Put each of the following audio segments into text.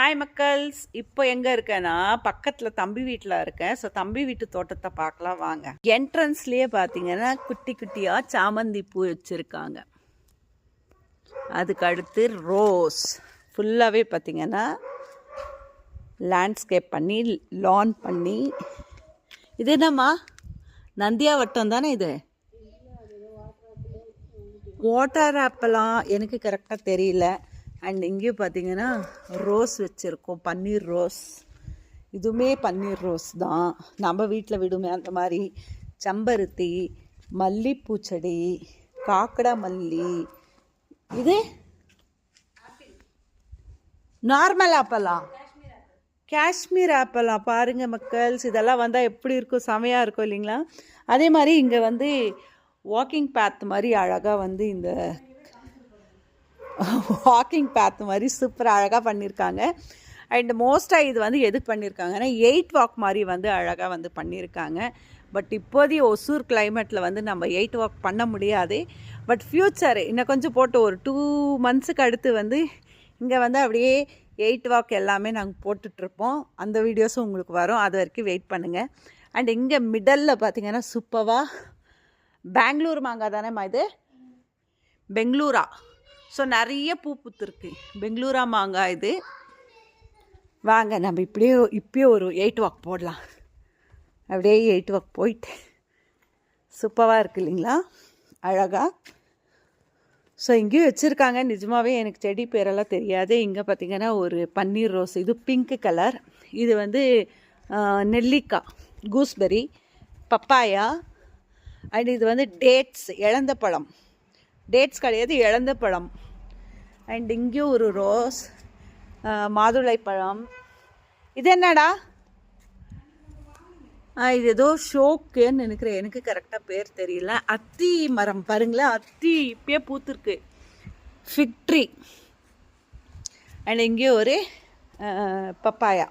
Hi மக்கள்ஸ், இப்போ எங்கே இருக்கேன்னா பக்கத்தில் தம்பி வீட்டில் இருக்கேன். ஸோ தம்பி வீட்டு தோட்டத்தை பார்க்கலாம் வாங்க. என்ட்ரன்ஸ்லேயே பார்த்தீங்கன்னா குட்டி குட்டியாக சாமந்தி பூ வச்சுருக்காங்க. அதுக்கு அடுத்து ரோஸ் ஃபுல்லாகவே பார்த்தீங்கன்னா லேண்ட்ஸ்கேப் பண்ணி லான் பண்ணி. இது என்னம்மா நந்தியாவட்டம் தானே இது? வாட்டர் ஆப்பிளாம் எனக்கு கரெக்டாக தெரியல. அண்ட் இங்கேயும் பார்த்தீங்கன்னா ரோஸ் வச்சுருக்கோம், பன்னீர் ரோஸ். இதுவுமே பன்னீர் ரோஸ் தான், நம்ம வீட்டில் விடுமே அந்த மாதிரி. செம்பருத்தி, மல்லிப்பூச்செடி, காக்கடா மல்லி. இது நார்மல் ஆப்பிளா? காஷ்மீர் ஆப்பிளா? பாருங்கள் மக்கள்ஸ், இதெல்லாம் வந்தால் எப்படி இருக்கும், செமையாக இருக்கும் இல்லைங்களா? அதே மாதிரி இங்கே வந்து வாக்கிங் பாத் மாதிரி அழகாக வந்து இந்த வாக்கிங் பாத் மாதிரி சூப்பர் அழகாக பண்ணியிருக்காங்க. அண்ட் மோஸ்ட்டாக இது வந்து எதுக்கு பண்ணியிருக்காங்கன்னா 8 வாக் மாதிரி வந்து அழகாக வந்து பண்ணியிருக்காங்க. பட் இப்போதைய ஒசூர் கிளைமேட்டில் வந்து நம்ம 8 வாக் பண்ண முடியாது. பட் ஃப்யூச்சர் இன்னும் கொஞ்சம் போட்டு ஒரு 2 மந்த்ஸுக்கு அடுத்து வந்து இங்கே வந்து அப்படியே 8 வாக் எல்லாமே நாங்கள் போட்டுட்ருப்போம். அந்த வீடியோஸும் உங்களுக்கு வரும், அது வரைக்கும் வெயிட் பண்ணுங்கள். அண்ட் இங்கே மிடலில் பார்த்தீங்கன்னா சூப்பராக பெங்களூர் மாங்காய் தானேம்மா இது? பெங்களூரா? ஸோ நிறைய பூ பூத்துருக்கு, பெங்களூரா மாங்காய் இது. வாங்க நம்ம இப்பயே ஒரு 8 வாக் போடலாம். அப்படியே 8 வாக் போயிட்டு சூப்பராக இருக்குது இல்லைங்களா, அழகாக. ஸோ இங்கேயும் வச்சுருக்காங்க. நிஜமாகவே எனக்கு செடி பேரெல்லாம் தெரியாது. இங்கே பார்த்திங்கன்னா ஒரு பன்னீர் ரோஸ், இது பிங்க் கலர். இது வந்து நெல்லிக்காய், கூஸ்பெரி, பப்பாயா. அண்ட் இது வந்து டேட்ஸ், இழந்த பழம். டேட்ஸ் கிடையாது, இழந்த பழம். அண்ட் இங்கேயும் ஒரு ரோஸ், மாதுளை பழம். இது என்னடா? இது ஏதோ ஷோக்குன்னு நினைக்கிறேன், எனக்கு கரெக்டாக பேர் தெரியல. அத்தி மரம் பாருங்களேன், அத்தி இப்பயே பூத்துருக்கு. ஃபிக் ட்ரீ. அண்ட் இங்கேயும் ஒரு பப்பாயா.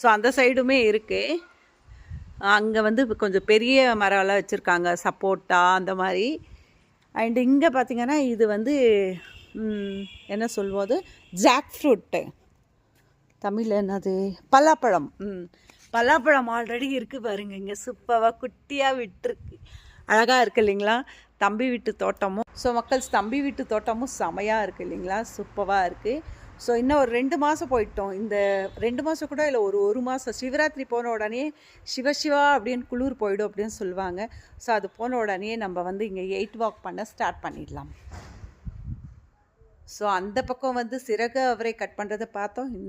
ஸோ அந்த சைடுமே இருக்குது. அங்கே வந்து கொஞ்சம் பெரிய மரம்லாம் வச்சுருக்காங்க, சப்போட்டா அந்த மாதிரி. அண்ட் இங்கே பார்த்திங்கன்னா இது வந்து என்ன சொல்வது, ஜாக் ஃப்ரூட்டு. தமிழில் என்னது? பலாப்பழம். பலாப்பழம் ஆல்ரெடி இருக்குது பாருங்க, இங்கே சூப்பராக குட்டியாக விட்டுருக்கு. அழகாக இருக்குது இல்லைங்களா தம்பி வீட்டு தோட்டமும். ஸோ மக்கள்ஸ், தம்பி வீட்டு தோட்டமும் செமையாக இருக்குது இல்லைங்களா, சூப்பராக இருக்குது. ஸோ இன்னும் ஒரு 2 மாதம் போயிட்டோம். இந்த 2 மாதம் கூட இல்லை, ஒரு மாதம். சிவராத்திரி போன உடனே சிவா அப்படின்னு குளிர் போயிடும் அப்படின்னு சொல்லுவாங்க. ஸோ அது போன உடனே நம்ம வந்து இங்கே 8 வாக் பண்ண ஸ்டார்ட் பண்ணிடலாம். ஸோ அந்த பக்கம் வந்து சிறகு அவரை கட் பண்ணுறதை பார்த்தோம்.